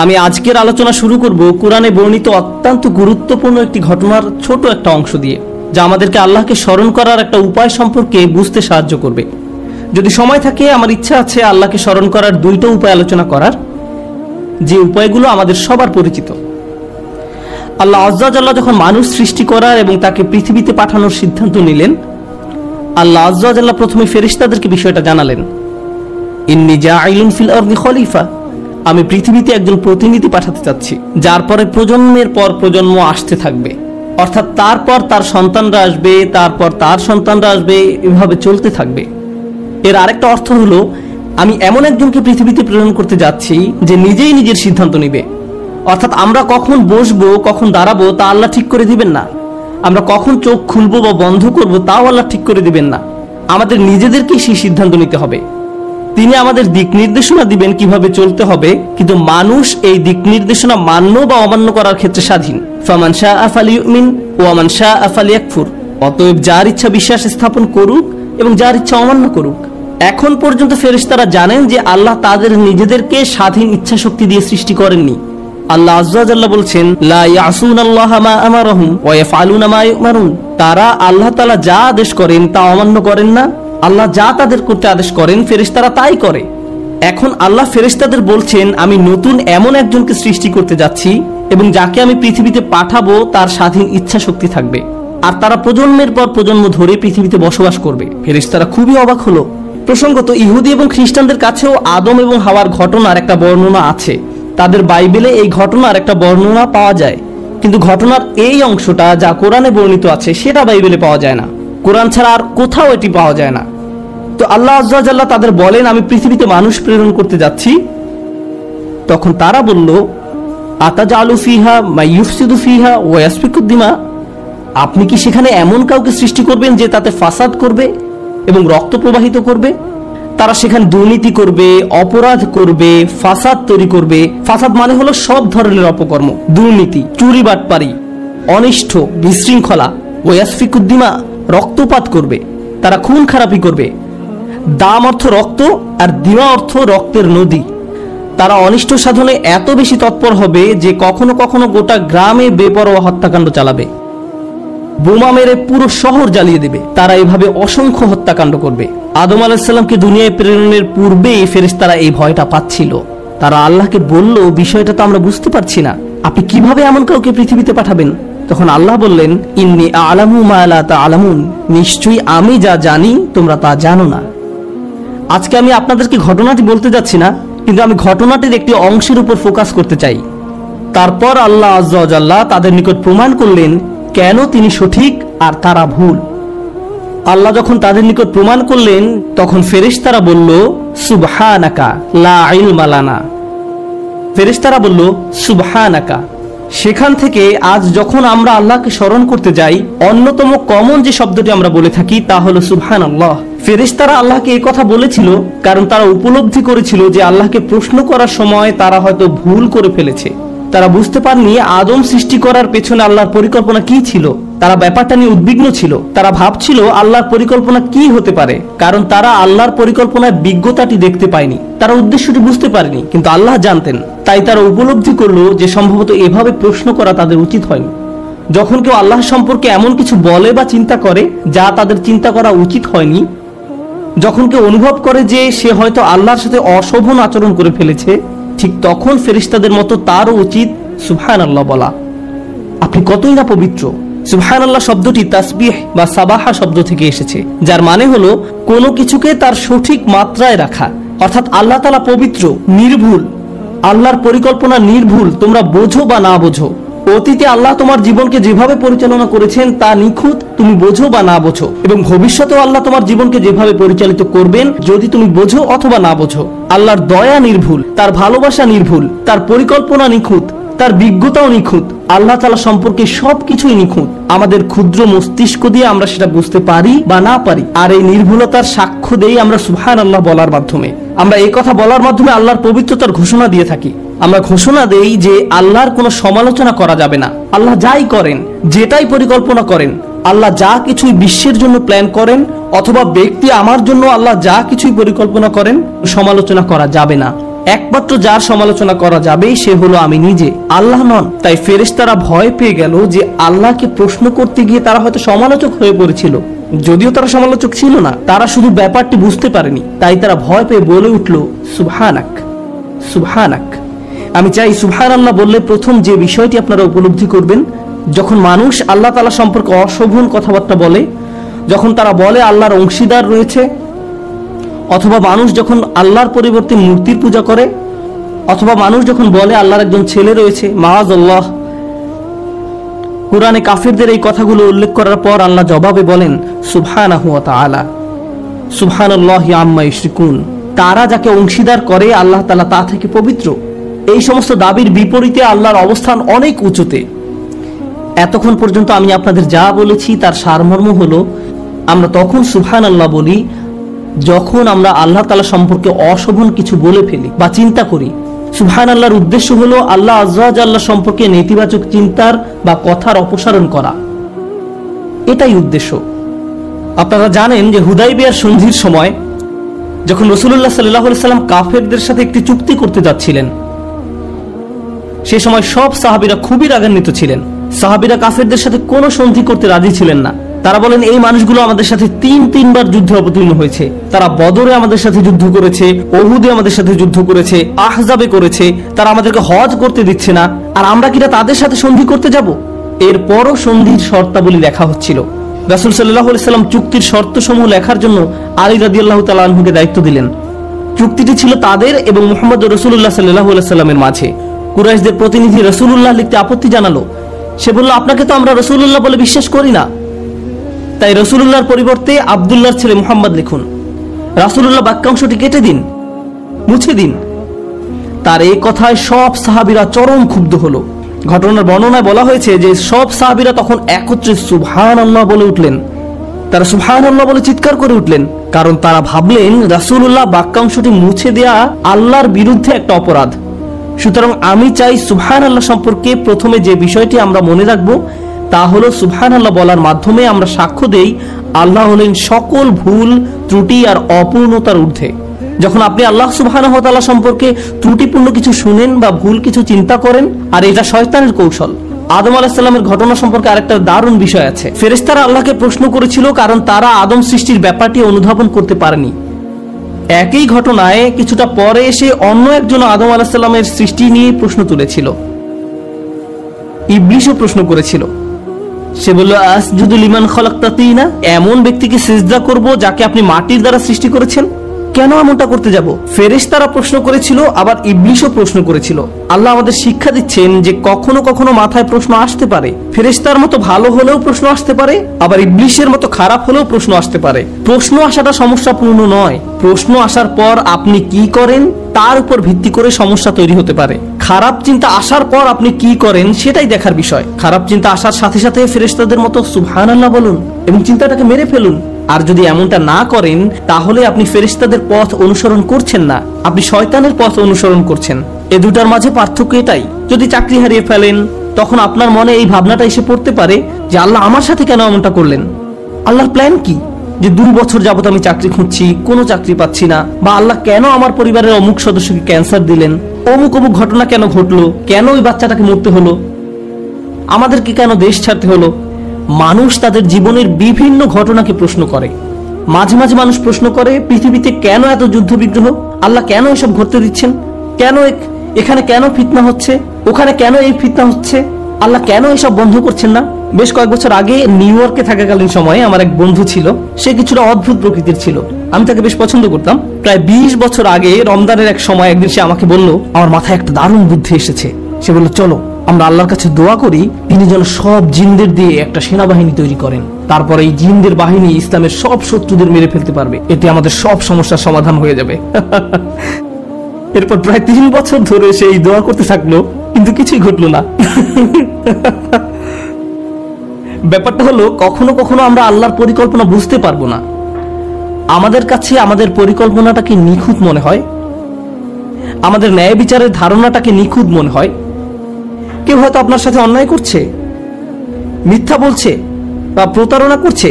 আমি আজকের আলোচনা শুরু করব কোরআনে বর্ণিত অত্যন্ত গুরুত্বপূর্ণ একটি ঘটনার ছোট একটা অংশ দিয়ে, যা আমাদেরকে আল্লাহকে স্মরণ করার একটা উপায় সম্পর্কে বুঝতে সাহায্য করবে। যদি সময় থাকে আমার ইচ্ছা আছে আল্লাহকে স্মরণ করার দুইটা উপায় আলোচনা করার, যে উপায়গুলো আমাদের সবার পরিচিত। আল্লাহ আজ্জা ওয়া জাল্লা যখন মানুষ সৃষ্টি করার এবং তাকে পৃথিবীতে পাঠানোর সিদ্ধান্ত নিলেন, আল্লাহ আজ্জা ওয়া জাল্লা প্রথমে ফেরেশতাদেরকে বিষয়টা জানালেন, ইন্নী জাঈলুন ফিল আরদি খলিফা, আমি পৃথিবীতে একজন প্রতিনিধি পাঠাতে চাচ্ছি, যার পরে প্রজন্মের পর প্রজন্ম আসতে থাকবে, অর্থাৎ তারপর তার সন্তানরা আসবে, তারপর তার সন্তানরা আসবে, এভাবে চলতে থাকবে। এর আরেকটা অর্থ হলো আমি এমন একজনকে পৃথিবীতে প্রেরণ করতে যাচ্ছি যে নিজেই নিজের সিদ্ধান্ত নিবে। অর্থাৎ আমরা কখন বসবো, কখন দাঁড়াবো তা আল্লাহ ঠিক করে দিবেন না, আমরা কখন চোখ খুলবো বা বন্ধ করবো তাও আল্লাহ ঠিক করে দিবেন না, আমাদের নিজেদেরকেই সেই সিদ্ধান্ত নিতে হবে। তিনি আমাদের দিক নির্দেশনা দিবেন কিভাবে চলতে হবে, কিন্তু মানুষ এই দিক নির্দেশনা মান্য বা অমান্য করার ক্ষেত্রে স্বাধীন। ফামান শাআ ফালিউমিন ওয়া মান শাআ ফালিয়াকফুর, অতএব যার ইচ্ছা বিশ্বাস স্থাপন করুক এবং যার ইচ্ছা অমান্য করুক। এখন পর্যন্ত ফেরেশতারা জানেন যে আল্লাহ তাদের নিজেদেরকে স্বাধীন ইচ্ছা শক্তি দিয়ে সৃষ্টি করেননি। আল্লাহ আজ্জা ওয়া জাল্লা বলছেন, লা ইয়াসুনাল্লাহা মা আমারহুম ওয়া ইয়াফআলুনা মা ইউমারুন, তারা আল্লাহ তাআলা যা আদেশ করেন তা অমান্য করেন না, আল্লাহ যা তাদের করতে আদেশ করেন ফেরেশতারা তাই করে। এখন আল্লাহ ফেরেশতাদের বলছেন, আমি নতুন এমন একজনকে সৃষ্টি করতে যাচ্ছি এবং যাকে আমি পৃথিবীতে পাঠাবো তার স্বাধীন ইচ্ছা শক্তি থাকবে, আর তারা প্রজন্মের পর প্রজন্ম ধরে পৃথিবীতে বসবাস করবে। ফেরেশতারা খুবই অবাক হলো। প্রসঙ্গত, ইহুদি এবং খ্রিস্টানদের কাছেও আদম এবং হাওয়ার ঘটনার একটা বর্ণনা আছে, তাদের বাইবেলে এই ঘটনার একটা বর্ণনা পাওয়া যায়, কিন্তু ঘটনার এই অংশটা যা কোরআনে বর্ণিত আছে সেটা বাইবেলে পাওয়া যায় না, কোরআন ছাড়া আর কোথাও এটি পাওয়া যায় না। তো আল্লাহ আজ্জা ওয়া জাল্লা তাদের বলেন, আমি পৃথিবীতে মানুষ প্রেরণ করতে যাচ্ছি। তখন তারা বলল, আতাজালু ফিহা মা ইউফসিদু ফিহা ওয়া ইয়াসফিকুদ দিমা, আপনি কি সেখানে এমন কাউকে সৃষ্টি করবেন যে তাতে ফাসাদ করবে এবং রক্ত প্রবাহিত করবে? তারা সেখানে দুর্নীতি করবে, অপরাধ করবে, ফাসাদ তৈরি করবে। ফাসাদ মানে হলো সব ধরনের অপকর্ম, দুর্নীতি, চুরি বাটপারি, অনিষ্ঠ, বিশৃঙ্খলা। ওয়া ইয়াসফিকুদ দিমা, রক্তপাত করবে, তারা খুন খারাপি করবে। দাম অর্থ রক্ত আর দিমা অর্থ রক্তের নদী। তারা অনিষ্ট সাধনে এত বেশি তৎপর হবে যে কখনো কখনো গোটা গ্রামে বেপরোয়া হত্যাকাণ্ড চালাবে, বোমা মেরে পুরো শহর জ্বালিয়ে দেবে। তারা এভাবে অসংখ্য হত্যাকাণ্ড করবে। আদম আলাইহিস সালামকে দুনিয়ায় প্রেরণের পূর্বেই ফেরেশতারা এই ভয়টা পাচ্ছিল। তারা আল্লাহকে বলল, বিষয়টা তো আমরা বুঝতে পারছি না, আপনি কিভাবে এমন কাউকে পৃথিবীতে পাঠাবেন? তখন আল্লাহ বললেন, ইন্নী আ'লামু মা লা তা'লামুন, নিশ্চয়ই আমি যা জানি তোমরা তা জানো না। আজকে আমি আপনাদেরকে ঘটনাটি বলতে যাচ্ছি না, কিন্তু আমি ঘটনাটির একটি অংশের উপর ফোকাস করতে চাই। তারপর আল্লাহ আজ্জা ওয়া জাল্লা তাদের নিকট প্রমাণ করলেন কেন তিনি সঠিক আর তারা ভুল। আল্লাহ যখন তাদের নিকট প্রমাণ করলেন, তখন ফেরেশতারা বলল, সুবহানাকা লা ইলমা লানা। ফেরেশতারা বলল, সুবহানাকা। সেখান থেকে আজ যখন আমরা আল্লাহকে স্মরণ করতে যাই, অন্যতম কমন যে শব্দটি আমরা বলে থাকি তা হলো সুবহানাল্লাহ। ফেরেশতারা আল্লাহকে এই কথা বলেছিল কারণ তারা উপলব্ধি করেছিল যে আল্লাহকে প্রশ্ন করার সময় তারা হয়তো ভুল করে ফেলেছে। তারা বুঝতে পারেনি আদম সৃষ্টি করার পেছনে আল্লাহর পরিকল্পনা কি ছিল। তারা ব্যাপারটা নিয়ে উদ্বিগ্ন ছিল। তারা ভাবছিল আল্লাহর পরিকল্পনা কি হতে পারে, কারণ তারা আল্লাহর পরিকল্পনায় বিজ্ঞতাটি দেখতে পায়নি, তারা উদ্দেশ্যটি বুঝতে পারেনি, কিন্তু আল্লাহ জানতেন। তাই তারা উপলব্ধি করলো যে সম্ভবত এভাবে প্রশ্ন করা তাদের উচিত হয়নি। যখন কেউ আল্লাহ সম্পর্কে এমন কিছু বলে বা চিন্তা করে যা তাদের চিন্তা করা উচিত হয়নি, যখন কেউ অনুভব করে যে সে হয়তো আল্লাহর সাথে অশোভন আচরণ করে ফেলেছে, ঠিক তখন ফেরেশতাদের মতো তারও উচিত সুবহানাল্লাহ বলা। আপনি কতই না পবিত্র। সুবহানাল্লাহ শব্দটি তাসবিহ বা সাবাহা শব্দ থেকে এসেছে, যার মানে হলো কোনো কিছুকে তার সঠিক মাত্রায় রাখা। অর্থাৎ আল্লাহ তাআলা পবিত্র, নির্ভুল। আল্লাহর পরিকল্পনা নির্ভুল, তোমরা বোঝো বা না বোঝো। অতীতে আল্লাহ তোমার জীবনকে যেভাবে পরিচালনা করেছেন তা নিখুঁত, তুমি বোঝো বা না বোঝো, এবং ভবিষ্যতেও আল্লাহ তোমার জীবনকে যেভাবে পরিচালিত করবেন যদি তুমি বোঝো অথবা না বোঝো। আল্লাহর দয়া নির্ভুল, তার ভালোবাসা নির্ভুল, তার পরিকল্পনা নিখুঁত, তার বিজ্ঞতাও নিখুঁত। আল্লাহ তাআলা সম্পর্কে সবকিছুই নিখুঁত। আমাদের ক্ষুদ্র মস্তিষ্ক দিয়ে আমরা সেটা বুঝতে পারি বা না পারি, আর এই নির্ভুলতার সাক্ষ্য দেই আমরা সুবহানাল্লাহ বলার মাধ্যমে। আমরা এই কথা বলার মাধ্যমে আল্লাহর পবিত্রতার ঘোষণা দিয়ে থাকি। আমরা ঘোষণা দেই যে আল্লাহর কোনো সমালোচনা করা যাবে না। আল্লাহ যাই করেন, যেটাই পরিকল্পনা করেন, আল্লাহ যা কিছুই বিশ্বের জন্য প্ল্যান করেন অথবা ব্যক্তি আমার জন্য আল্লাহ যা কিছুই পরিকল্পনা করেন, সমালোচনা করা যাবে না। একমাত্র যার সমালোচনা করা যাবে সে হলো আমি নিজে, আল্লাহ নন। তাই ফেরেশতারা ভয় পেয়ে গেল যে আল্লাহকে প্রশ্ন করতে গিয়ে তারা হয়তো সমালোচক হয়ে পড়েছিল। যদিও তারা সমালোচক ছিল না, তারা শুধু ব্যাপারটি বুঝতে পারেনি। তাই তারা ভয় পেয়ে বলে উঠল, সুবহানাক, সুবহানাক। আমি চাই সুবহানাল্লাহ বললে প্রথম যে বিষয়টি আপনারা উপলব্ধি করবেন, যখন মানুষ আল্লাহ তাআলা সম্পর্কে অশোভন কথাবার্তা বলে, যখন তারা বলে আল্লাহর অংশীদার রয়েছে, অথবা মানুষ যখন আল্লাহর পরিবর্তে মূর্তির পূজা করে, অথবা মানুষ যখন বলে আল্লাহর একজন ছেলে রয়েছে, মাআযাল্লাহ, কুরআনে কাফিরদের এই কথাগুলো উল্লেখ করার পর আল্লাহ জবাবে বলেন, সুবহানাহু ওয়া তাআলা, সুবহানাল্লাহি আম্মা ইউশরিকুন। তারা যাকে অংশীদার করে আল্লাহ তাআলা তা থেকে পবিত্র। এই সমস্ত দাবির বিপরীতে আল্লাহর অবস্থান অনেক উঁচুতে। এতক্ষণ পর্যন্ত আমি আপনাদের যা বলেছি তার সারমর্ম হলো, আমরা তখন সুবহানাল্লাহ বলি যখন আমরা আল্লাহ তাআলা সম্পর্কে অশোভন কিছু বলে ফেলি বা চিন্তা করি। সুবহানাল্লাহর উদ্দেশ্য হলো আল্লাহ আযজা ওয়া জাল্লা সম্পর্কে নেতিবাচক চিন্তার বা কথার অপসারণ করা, এটাই উদ্দেশ্য। আপনারা জানেন যে হুদাইবিয়ার সন্ধির সময় যখন রাসূলুল্লাহ সাল্লাল্লাহু আলাইহি সাল্লাম কাফেরদের সাথে একটি চুক্তি করতে যাচ্ছিলেন, সে সময় সব সাহাবীরা খুবই রাগান্বিত ছিলেন। সাহাবীরা কাফেরদের সাথে কোনো সন্ধি করতে রাজি ছিলেন না। তারা বলেন, এই মানুষগুলো আমাদের সাথে তিনবার যুদ্ধে অবতীর্ণ হয়েছে। তারা বদরে আমাদের সাথে যুদ্ধ করেছে, উহুদে আমাদের সাথে যুদ্ধ করেছে, আহজাবে করেছে। তারা আমাদেরকে হজ করতে দিচ্ছে না, আর আমরা কিনা তাদের সাথে সন্ধি করতে যাব? এরপরও সন্ধির শর্তাবলী লেখা হচ্ছিল। রাসূল সাল্লাল্লাহু আলাইহি সাল্লাম চুক্তির শর্তসমূহ লেখার জন্য আলী রাদিয়াল্লাহু তাআলা আনহুকে দায়িত্ব দিলেন। চুক্তিটি ছিল তাদের এবং মুহাম্মদ রাসূলুল্লাহ সাল্লাল্লাহু আলাইহি সাল্লামের মাঝে। কুরাইশদের প্রতিনিধি রাসূলুল্লাহ লিখতে আপত্তি জানালো। সে বলল, আপনাকে তো আমরা রাসূলুল্লাহ বলে বিশ্বাস করি না, তাই রাসূলুল্লাহর পরিবর্তে আব্দুল্লাহর ছেলে মুহাম্মদ লিখুন। রাসূলুল্লাহ বাক্যাংশটি কেটে দিন, মুছে দিন। তার এই কথায় সব সাহাবীরা চরম ক্ষুব্ধ হলো। ঘটনার বর্ণনায় বলা হয়েছে যে সব সাহাবীরা তখন একত্রে সুবহানাল্লাহ বলে উঠলেন। তারা সুবহানাল্লাহ বলে চিৎকার করে উঠলেন, কারণ তারা ভাবলেন রাসূলুল্লাহ বাক্যাংশটি মুছে দেয়া আল্লাহর বিরুদ্ধে একটা অপরাধ। সুতরাং আমি চাই সুবহানাল্লাহ সম্পর্কে প্রথমে যে বিষয়টি আমরা মনে রাখব তা হলো, সুবহানাল্লাহ বলার মাধ্যমে আমরা সাক্ষ্য দেই আল্লাহ হলেন সকল ভুল, ত্রুটি আর অপূর্ণতার ঊর্ধ্বে। যখন আপনি আল্লাহ সুবহানাহু ওয়া তাআলা সম্পর্কে ত্রুটিপূর্ণ কিছু শুনেন বা ভুল কিছু চিন্তা করেন, আর এটা শয়তানের কৌশল। আদম আলাইহিস সালামের ঘটনা সম্পর্কে আরেকটা দারুণ বিষয় আছে। ফেরেশতারা আল্লাহকে প্রশ্ন করেছিল কারণ তারা আদম সৃষ্টির ব্যাপারটি অনুধাবন করতে পারেনি। একই ঘটনায় কিছুটা পরে এসে অন্য একজন আদম আলাইহিস সালামের সৃষ্টি নিয়ে প্রশ্ন তুলেছিল। ইবলীসও প্রশ্ন করেছিল। সে বলল, আসজুদু লিমান খালাকতা তিনা, এমন ব্যক্তিকে সিজদা করব যাকে আপনি মাটির দ্বারা সৃষ্টি করেছেন? কেন এমনটা করতে যাব? ফেরেশতারা প্রশ্ন করেছিল, আবার ইবলীসও প্রশ্ন করেছিল। আল্লাহ আমাদের শিক্ষা দিচ্ছেন যে কখনো কখনো মাথায় প্রশ্ন আসতে পারে। ফেরেশতার মতো ভালো হলেও প্রশ্ন আসতে পারে, আবার ইবলীসের মতো খারাপ হলেও প্রশ্ন আসতে পারে। প্রশ্ন আসাটা সমস্যাপূর্ণ নয়, প্রশ্ন আসার পর আপনি কি করেন তার উপর ভিত্তি করে সমস্যা তৈরি হতে পারে। খারাপ চিন্তা আসার পর আপনি কি করেন সেটাই দেখার বিষয়। খারাপ চিন্তা আসার সাথে সাথে ফেরেশতাদের মতো সুবহানাল্লাহ বলুন এবং চিন্তাটাকে মেরে ফেলুন। আর যদি এমনটা না করেন তাহলে আপনি ফেরেশতাদের পথ অনুসরণ করছেন না, আপনি শয়তানের পথ অনুসরণ করছেন। এ দুটার মাঝে পার্থক্য এটাই। যদি চাকরি হারিয়ে ফেলেন তখন আপনার মনে এই ভাবনাটা এসে পড়তে পারে যে আল্লাহ আমার সাথে কেন এমনটা করলেন? আল্লাহর প্ল্যান কি? যে 2 বছর যাবত আমি চাকরি খুঁজছি, কোনো চাকরি পাচ্ছি না, বা আল্লাহ কেন আমার পরিবারের অমুক সদস্যকে ক্যান্সার দিলেন, অমুক অমুক ঘটনা কেন ঘটলো, কেন ওই বাচ্চাটাকে মরতে হলো, আমাদেরকে কেন দেশ ছাড়তে হলো? মানুষ তাদের জীবনের বিভিন্ন ঘটনাকে প্রশ্ন করে। মাঝে মাঝে মানুষ প্রশ্ন করে, পৃথিবীতে কেন এত যুদ্ধ বিগ্রহ? আল্লাহ কেন এসব ঘটতে দিচ্ছেন? কেন এখানে কেন ফিতনা হচ্ছে, ওখানে কেন এই ফিতনা হচ্ছে? আল্লাহ কেন এসব বন্ধ করছেন না? বেশ কয়েক বছর আগে নিউ ইয়র্কে থাকাকালীন সময়ে আমার এক বন্ধু ছিল। সে কিছুটা অদ্ভুত প্রকৃতির ছিল, আমি তাকে বেশ পছন্দ করতাম। প্রায় 20 বছর আগে রমজানের এক সময় একদিন সে আমাকে বলল, আমার মাথায় একটা দারুণ বুদ্ধি এসেছে। সে বলল, চলো আমরা আল্লাহর কাছে দোয়া করি তিনি যেন সব জিনদের দিয়ে একটা সেনাবাহিনী তৈরি করেন। তারপর এই জিনদের বাহিনী ইসলামের সব শত্রুদের মেরে ফেলতে পারবে, এতে আমাদের সব সমস্যার সমাধান হয়ে যাবে। এরপর প্রায় 3 বছর ধরে সে এই দোয়া করতে থাকলো, কিন্তু কিছুই ঘটলো না। ব্যাপারটা হলো, কখনো কখনো আমরা আল্লাহর পরিকল্পনা বুঝতে পারবো না। আমাদের কাছে আমাদের পরিকল্পনাটাকে নিখুঁত মনে হয়, আমাদের ন্যায় বিচারের ধারণাটাকে নিখুঁত মনে হয়। কেউ হয়তো আপনার সাথে অন্যায় করছে, মিথ্যা বলছে বা প্রতারণা করছে,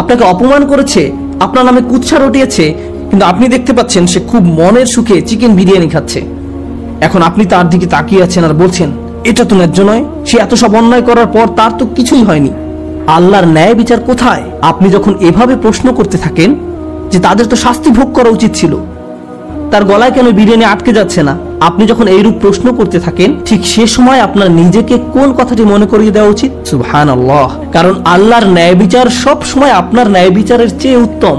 আপনাকে অপমান করেছে, আপনার নামে কুৎসা রটিয়েছে, কিন্তু আপনি দেখতে পাচ্ছেন সে খুব মনের সুখে চিকেন বিরিয়ানি খাচ্ছে। এখন আপনি তার দিকে তাকিয়ে আছেন আর বলছেন, এটা তো ন্যায্য নয়, সে এত সব অন্যায় করার পর তার তো কিছুই হয়নি, আল্লাহর ন্যায় বিচার কোথায়? আপনি যখন এভাবে প্রশ্ন করতে থাকেন যে তাদের তো শাস্তি ভোগ করা উচিত ছিল, তার গলায় কেন বিরিয়ানি আটকে যাচ্ছে না, আপনি যখন এইরূপ প্রশ্ন করতে থাকেন, ঠিক সে সময় আপনার নিজেকে কোন কথাটি মনে করিয়ে দেওয়া উচিত? সুবহানাল্লাহ। কারণ আল্লাহর ন্যায় বিচার সব সময় আপনার ন্যায় বিচারের চেয়ে উত্তম।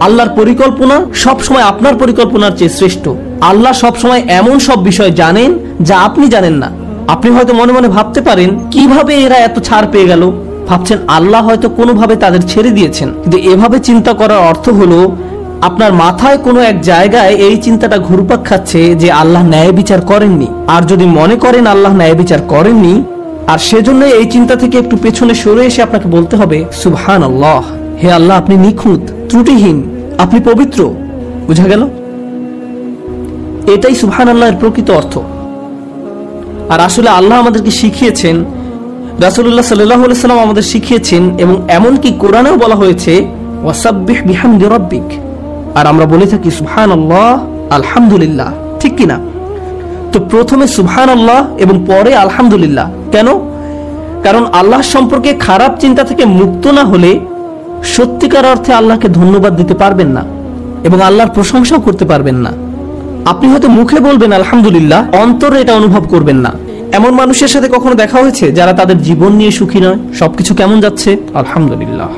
আল্লাহর পরিকল্পনা সব সময় আপনার পরিকল্পনার চেয়ে শ্রেষ্ঠ। আল্লাহ সব সময় এমন সব বিষয় জানেন যা আপনি জানেন না। আপনি হয়তো মনে মনে ভাবতে পারেন, কিভাবে এরা এত ছাড় পেয়ে গেল? ভাবছেন আল্লাহ হয়তো কোনোভাবে তাদের ছেড়ে দিয়েছেন। কিন্তু এভাবে চিন্তা করার অর্থ হলো আপনার মাথায় কোনো এক জায়গায় এই চিন্তাটা ঘুরপাক খাচ্ছে যে আল্লাহ ন্যায় বিচার করেননি। আর যদি মনে করেন আল্লাহ ন্যায় বিচার করেননি, আর সেজন্য এই চিন্তা থেকে একটু পেছনে সরে এসে আপনাকে বলতে হবে, সুবহানাল্লাহ, হে আল্লাহ, আপনি নিখুঁত, ত্রুটিহীন, আপনি পবিত্র। বুঝা গেল? এটাই সুবহানাল্লাহর প্রকৃত অর্থ। আর আসলে আল্লাহ আমাদেরকে শিখিয়েছেন, রাসূলুল্লাহ সাল্লাল্লাহু আলাইহি ওয়াসাল্লাম আমাদের শিখিয়েছেন, এবং এমনকি কোরআনেও বলা হয়েছে, ওয়াসাব্বিহ বিহামদি রাব্বিক। আর আমরা বলে থাকি সুবহানাল্লাহ, আলহামদুলিল্লাহ, ঠিক কিনা? তো প্রথমে সুবহানাল্লাহ এবং পরে আলহামদুলিল্লাহ। কেন? কারণ আল্লাহ সম্পর্কে খারাপ চিন্তা থেকে মুক্ত না হলে সত্যিকার অর্থে আল্লাহকে ধন্যবাদ দিতে পারবেন না এবং আল্লাহর প্রশংসাও করতে পারবেন না। আপনি হয়তো মুখে বলবেন আলহামদুলিল্লাহ, অন্তরে এটা অনুভব করবেন না। এমন মানুষের সাথে কখনো দেখা হয়েছে যারা তাদের জীবন নিয়ে সুখী নয়? সবকিছু কেমন যাচ্ছে? আলহামদুলিল্লাহ।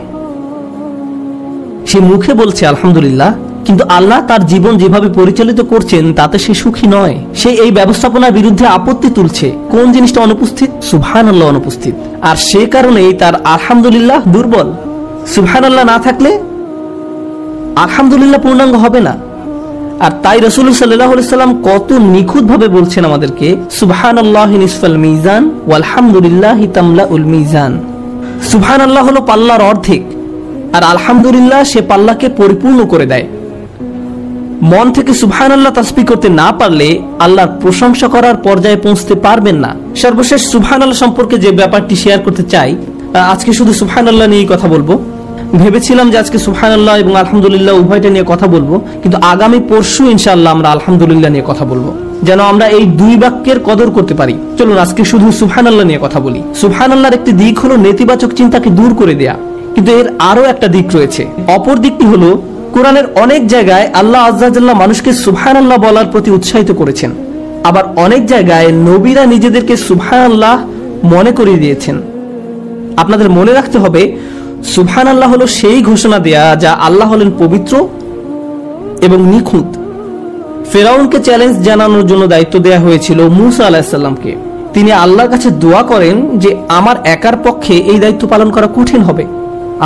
সে মুখে বলছে আলহামদুলিল্লাহ, কিন্তু আল্লাহ তার জীবন যেভাবে পরিচালিত করছেন তাতে সে সুখী নয়। সে এই ব্যবস্থাপনার বিরুদ্ধে আপত্তি তুলছে। কোন জিনিসটা অনুপস্থিত? সুবহানাল্লাহ অনুপস্থিত। আর সে কারণেই তার আলহামদুলিল্লাহ দুর্বল। সুবহানাল্লাহ না থাকলে আলহামদুলিল্লাহ পূর্ণাঙ্গ হবে না। আর তাই রাসূলুল্লাহ সাল্লাল্লাহু আলাইহি ওয়াসাল্লাম কত নিখুঁত ভাবে বলছেন আমাদেরকে, সুবহানাল্লাহি নিসফাল মিজান ওয়ালহামদুলিল্লাহি তামলাউল মিজান। সুবহানাল্লাহ হলো পাল্লার অর্ধেক, আর আলহামদুলিল্লাহ সে পাল্লাকে পরিপূর্ণ করে দেয়। মন থেকে সুবহানাল্লাহ তাসবিহ করতে না পারলে আল্লাহর প্রশংসা করার পর্যায়ে পৌঁছতে পারবেন না। সর্বশেষ সুবহানাল্লাহ সম্পর্কে যে ব্যাপারটি শেয়ার করতে চাই, আজকে শুধু সুবহানাল্লাহ নিয়েই কথা বলবো। ভেবেছিলাম যে আজকে সুবহানাল্লাহ এবং আলহামদুলিল্লাহ উভয়টা নিয়ে কথা বলবো, কিন্তু আগামী পরশু ইনশাআল্লাহ আমরা আলহামদুলিল্লাহ নিয়ে কথা বলবো, যেন আমরা এই দুই বাক্যের কদর করতে পারি। চলুন আজকে শুধু সুবহানাল্লাহ নিয়ে কথা বলি। সুবহানাল্লাহর একটি দিক হলো নেতিবাচক চিন্তাকে দূর করে দেয়া, কিন্তু এর আরো একটা দিক রয়েছে। অপর দিকটি হলো, কোরআনের অনেক জায়গায় আল্লাহ আযজা ওয়া জাল্লা মানুষকে সুবহানাল্লাহ বলার প্রতি উৎসাহিত করেছেন, আবার অনেক জায়গায় নবীরা নিজেদেরকে সুবহানাল্লাহ মনে করিয়ে দিয়েছেন। আপনাদের মনে রাখতে হবে, সুবহানাল্লাহ হলো সেই ঘোষণা দেয়া যা আল্লাহ হলেন পবিত্র এবং নিখুঁত। ফেরাউনকে চ্যালেঞ্জ জানানোর জন্য দায়িত্ব দেয়া হয়েছিল মূসা আলাইহিস সালামকে। তিনি আল্লাহর কাছে দোয়া করেন যে আমার একার পক্ষে এই দায়িত্ব পালন করা কঠিন হবে,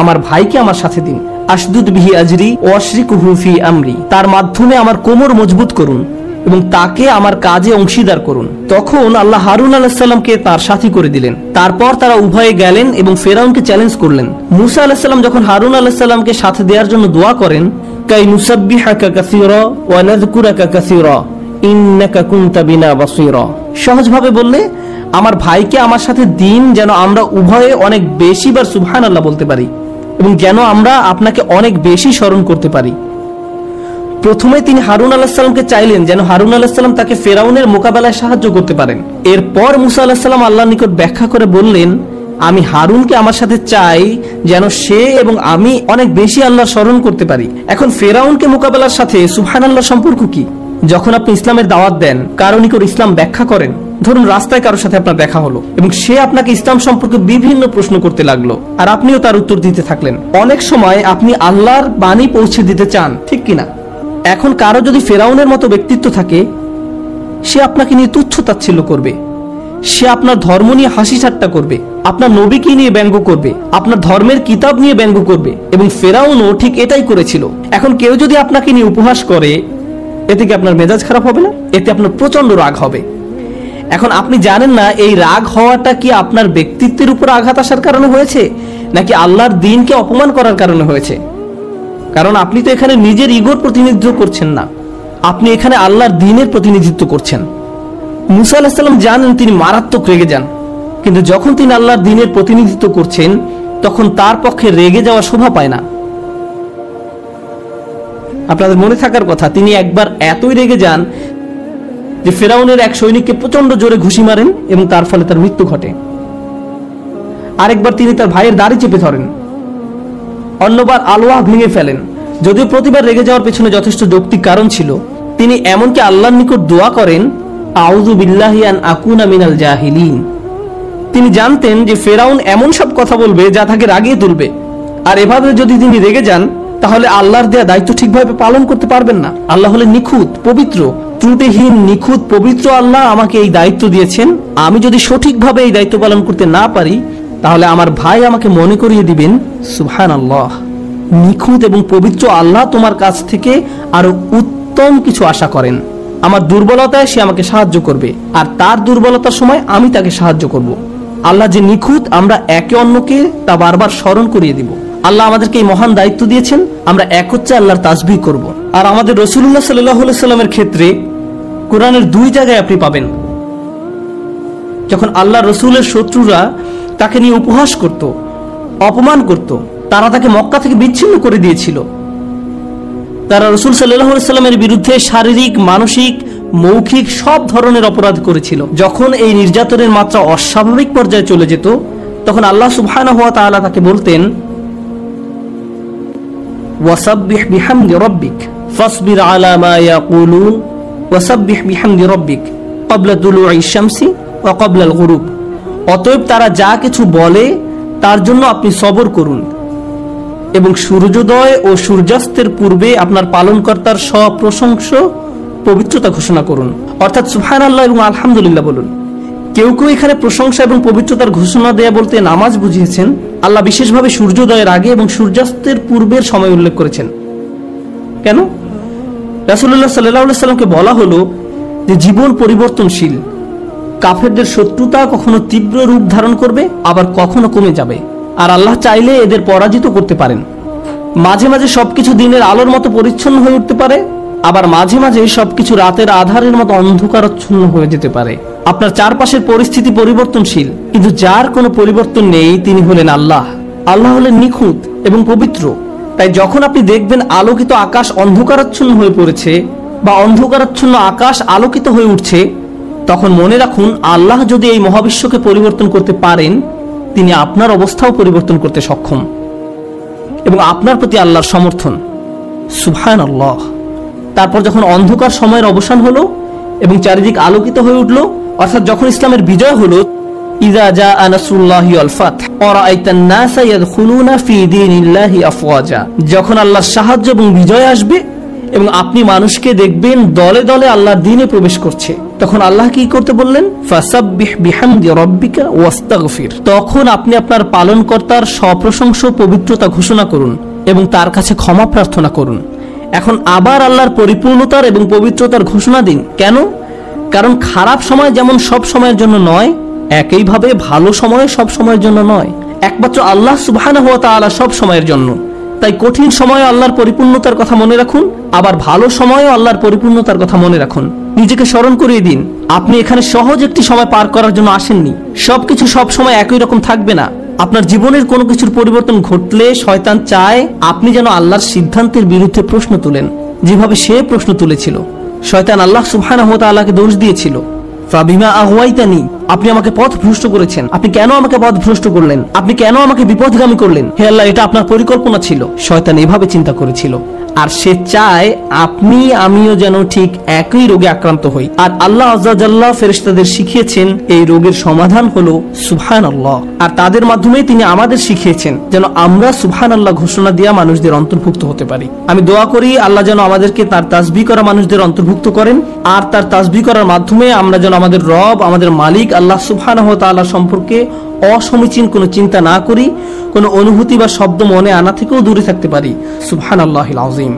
আমার ভাইকে আমার সাথে দিন। আশদুদ বিহি আজরি ওয়াশরিকুহু ফি আমরি, তার মাধ্যমে আমার কোমর মজবুত করুন এবং তাকে আমার কাজে অংশীদার করুন। তখন আল্লাহ হারুন আলাইহিস সালামকে তার সাথী করে দিলেন। তারপর তারা উভয়ে গেলেন এবং ফেরাউনকে চ্যালেঞ্জ করলেন। মূসা আলাইহিস সালাম যখন হারুন আলাইহিস সালামকে সাথে দেওয়ার জন্য দোয়া করেন, কাই নুসাব্বিহাকা কাসীরা ওয়া নাযকুরাকা কাসীরা ইন্নাকা কুনতা বিনা বাসীরা, সহজভাবে বললে আমার ভাইকে আমার সাথে দিন, যেন আমরা উভয়ে অনেক বেশিবার সুবহানাল্লাহ বলতে পারি এবং যেন আমরা আপনাকে অনেক বেশি স্মরণ করতে পারি। প্রথমে তিনি হারুন আলাইহিস সালামকে চাইলেন যেন হারুন আলাইহিস সালাম তাকে ফেরাউনের মোকাবেলায় সাহায্য করতে পারেন। এরপর মূসা আলাইহিস সালাম আল্লাহর নিকট ব্যাখ্যা করে বললেন, আমি হারুনকে আমার সাথে চাই যেন সে এবং আমি অনেক বেশি আল্লাহর স্মরণ করতে পারি। এখন ফেরাউনকে মোকাবেলার সাথে সুবহানাল্লাহ সম্পর্ক কি? যখন আপনি ইসলামের দাওয়াত দেন, কারো নিকট ইসলাম ব্যাখ্যা করেন, ধরুন রাস্তায় কারোর সাথে আপনার দেখা হলো এবং সে আপনাকে ইসলাম সম্পর্কে বিভিন্ন প্রশ্ন করতে লাগলো, আর আপনিও তার উত্তর দিতে থাকলেন। অনেক সময় আপনি আল্লাহর বাণী পৌঁছে দিতে চান, ঠিক কিনা? এখন কারো যদি ফেরাউনের মতো ব্যক্তিত্ব থাকে, সে আপনাকে নিয়ে তুচ্ছ তাচ্ছিল্য করবে, সে আপনার ধর্ম নিয়ে হাসি ঠাট্টা করবে, আপনার নবীকে নিয়ে ব্যঙ্গ করবে, আপনার ধর্মের কিতাব নিয়ে ব্যঙ্গ করবে, এবং ফেরাউনও ঠিক এটাই করেছিল। এখন কেউ যদি আপনাকে নিয়ে উপহাস করে, এতে কি আপনার মেজাজ খারাপ হবে না? এতে আপনার প্রচন্ড রাগ হবে। এখন আপনি জানেন না এই রাগ হওয়াটা কি আপনার ব্যক্তিত্বের উপর আঘাত আসার কারণে হয়েছে, নাকি আল্লাহর দ্বীনকে অপমান করার কারণে হয়েছে? কারণ আপনি তো এখানে নিজের ইগোর প্রতিনিধিত্ব করছেন না, আপনি এখানে আল্লাহর দ্বীনের প্রতিনিধিত্ব করছেন। মূসা আলাইহিস সালাম জানেন তিনি মারাত্মক রেগে যান, কিন্তু যখন তিনি আল্লাহর দ্বীনের প্রতিনিধিত্ব করছেন তখন তার পক্ষে রেগে যাওয়া শোভা পায় না। আপনাদের মনে থাকার কথা, তিনি একবার এতই রেগে যান যে ফেরাউনের এক সৈনিককে প্রচন্ড জোরে ঘুষি মারেন এবং তার ফলে তার মৃত্যু ঘটে। আরেকবার তিনি তার ভাইয়ের দাড়ি চেপে ধরেন, অন্যবার আলোয়া ভেঙে ফেলেন। যদিও প্রতিবার রেগে যাওয়ার পেছনে যথেষ্ট যৌক্তিক কারণ ছিল। তিনি এমনকি আল্লাহর নিকট দোয়া করেন, আউযু বিল্লাহি আন আকুনা মিনাল জাহিলিন। তিনি জানতেন যে ফেরাউন এমন সব কথা বলবে যা তাকে রাগিয়ে তুলবে, আর এভাবে যদি তিনি রেগে যান তাহলে আল্লাহর দেয়া দায়িত্ব ঠিকভাবে পালন করতে পারবেন না। আল্লাহ হলেন নিখুঁত, পবিত্র, ত্রুটিহীন, নিখুঁত, পবিত্র। আল্লাহ আমাকে এই দায়িত্ব দিয়েছেন, আমি যদি সঠিকভাবে এই দায়িত্ব পালন করতে না পারি তাহলে আমার ভাই আমাকে মনে করিয়ে দিবেন, সুবহানাল্লাহ, নিখুঁত এবং পবিত্র আল্লাহ তোমার কাছ থেকে আরো উত্তম কিছু আশা করেন। আমার দুর্বলতায় সে আমাকে সাহায্য করবে, আর তার দুর্বলতার সময় আমি তাকে সাহায্য করব। আল্লাহ যে নিখুঁত আমরা একে অন্যকে তা বারবার স্মরণ করিয়ে দিব। আল্লাহ আমাদেরকে এই মহান দায়িত্ব দিয়েছেন, আমরা একত্রে আল্লাহর তাসবিহ করব। আর আমাদের রাসূলুল্লাহ সাল্লাল্লাহু আলাইহি সাল্লামের ক্ষেত্রে কোরআনের 2 জায়গায় আপনি পাবেন যখন আল্লাহ রসুলের শত্রুরা তাকে নিয়ে উপহাস করত, অপমান করত, তারা তাকে মক্কা থেকে বিচ্ছিন্ন করে দিয়েছিল। তারা রাসূল সাল্লাল্লাহু আলাইহি সাল্লামের বিরুদ্ধে শারীরিক, মানসিক, মৌখিক সব ধরনের অপরাধ করেছিল। যখন এই নির্যাতনের মাত্রা অস্বাভাবিক পর্যায়ে চলে যেত তখন আল্লাহ সুবহানাহু ওয়া তাআলা তাকে বলতেন, ওয়াসাব্বিহ বিহামদি রাব্বিক ফাসবির আলা মা ইয়াকুলুন ওয়াসাব্বিহ বিহামদি রাব্বিক ক্বাবলা তুলুইশ শামসি ওয়া ক্বাবলাল গুরুব। অতএব তারা যা কিছু বলে তার জন্য আপনি সবর করুন এবং সূর্যোদয় ও সূর্যাস্তের পূর্বে আপনার পালনকর্তার সপ্রশংস পবিত্রতা ঘোষণা করুন, অর্থাৎ সুবহানাল্লাহ এবং আলহামদুলিল্লাহ বলুন। কেউ কেউ এখানে প্রশংসা এবং পবিত্রতার ঘোষণা দেয়া বলতে নামাজ বুঝিয়েছেন। আল্লাহ বিশেষভাবে সূর্যোদয়ের আগে এবং সূর্যাস্তের পূর্বের সময় উল্লেখ করেছেন। কেন? রাসূলুল্লাহ সাল্লাল্লাহু আলাইহি সাল্লামকে বলা হলো যে জীবন পরিবর্তনশীল, কাফেরদের শত্রুতা কখনো তীব্র রূপ ধারণ করবে, আবার কখনো কমে যাবে, আর আল্লাহ চাইলে এদের পরাজিত করতে পারেন। মাঝে মাঝে সবকিছু দিনের আলোর মতো পরিচ্ছন্ন হয়ে উঠতে পারে, আবার মাঝে মাঝে সবকিছু রাতের আধারের মতো অন্ধকারাচ্ছন্ন হয়ে যেতে পারে। আপনার চারপাশের পরিস্থিতি পরিবর্তনশীল, কিন্তু যার কোনো পরিবর্তন নেই তিনি হলেন আল্লাহ। আল্লাহ হলেন নিখুঁত এবং পবিত্র। তাই যখন আপনি দেখবেন আলোকিত আকাশ অন্ধকারাচ্ছন্ন হয়ে পড়েছে বা অন্ধকারাচ্ছন্ন আকাশ আলোকিত হয়ে উঠছে, তখন মনে রাখুন আল্লাহ যদি এই মহাবিশ্বকে পরিবর্তন করতে পারেন, তিনি আপনার অবস্থাও পরিবর্তন করতে সক্ষম এবং আপনার প্রতি আল্লাহর সমর্থন। সুবহানাল্লাহ। তারপর যখন অন্ধকার সময়ের অবসান হলো এবং চারিদিক আলোকিত হয়ে উঠল, অর্থাৎ যখন ইসলামের বিজয় হলো, ইযা জাআ নাসরুল্লাহি ওয়াল ফাতহ ওয়া রাআইতান নাসা ইয়াদখুলুনা ফি দীনিল্লাহি আফওয়াজা, যখন আল্লাহর সাহায্য এবং বিজয় আসবে এবং আপনি মানুষকে দেখবেন দলে দলে আল্লাহর দ্বীনে প্রবেশ করছে, তখন আল্লাহ কি করতে বললেন? ফাসাব্বিহ বিহামদি রাব্বিকা ওয়াস্তাগফির। তখন আপনি আপনার পালনকর্তার সপ্রশংস পবিত্রতা ঘোষণা করুন এবং তার কাছে ক্ষমা প্রার্থনা করুন। এখন আবার আল্লাহর পরিপূর্ণতার এবং পবিত্রতার ঘোষণা দিন। কেন? কারণ খারাপ সময় যেমন সব সময়ের জন্য নয়, একইভাবে ভালো সময় সব সময়ের জন্য নয়। একমাত্র আল্লাহ সুবহানাহু ওয়া তাআলা সব সময়ের জন্য। তাই কঠিন সময়ে আল্লাহর পরিপূর্ণতার কথা মনে রাখুন, আবার ভালো সময়েও আল্লাহর পরিপূর্ণতার কথা মনে রাখুন। নিজেকে স্মরণ করিয়ে দিন আপনি এখানে সহজ একটি সময় পার করার জন্য আসেননি। সবকিছু সব সময় একই রকম থাকবে না। আপনার জীবনের কোনো কিছুর পরিবর্তন ঘটলে শয়তান চায় আপনি যেন আল্লাহর সিদ্ধান্তের বিরুদ্ধে প্রশ্ন তুলেন, যেভাবে সে প্রশ্ন তুলেছিল। শয়তান আল্লাহ সুবহানাহু ওয়া তাআলাকে দোষ দিয়েছিল, ফাবিমা আহওয়াইতানি, আপনি আমাকে পথ ভ্রষ্ট করেছেন, আপনি কেন আমাকে পথ ভ্রষ্ট করলেন, আপনি কেন আমাকে বিপথগামী করলেন, হে আল্লাহ এটা আপনার পরিকল্পনা ছিল। শয়তান এভাবে চিন্তা করেছিল, আর সে চায় আপনি আমিও যেন ঠিক একই রোগে আক্রান্ত হই। আর আল্লাহ আযজা ওয়া জাল্লা ফেরেশতাদের শিখিয়েছেন এই রোগের সমাধান হলো সুবহানাল্লাহ, আর তাদের মাধ্যমে তিনি আমাদের শিখিয়েছেন যেন আমরা সুবহানাল্লাহ ঘোষণা দিয়া মানুষদের অন্তর্ভুক্ত হতে পারি। আমি দোয়া করি আল্লাহ যেন আমাদেরকে তার তাসবিহ করা মানুষদের অন্তর্ভুক্ত করেন, আর তার তাসবিহ করার মাধ্যমে আমরা যেন আমাদের রব, আমাদের মালিক আল্লাহ সুবহানাহু ওয়া তাআলা সম্পর্কে অসমীচীন কোনো চিন্তা না করি, কোনো অনুভূতি বা শব্দ মনে আনা থেকেও দূরে থাকতে পারি। সুবহানাল্লাহিল আযীম।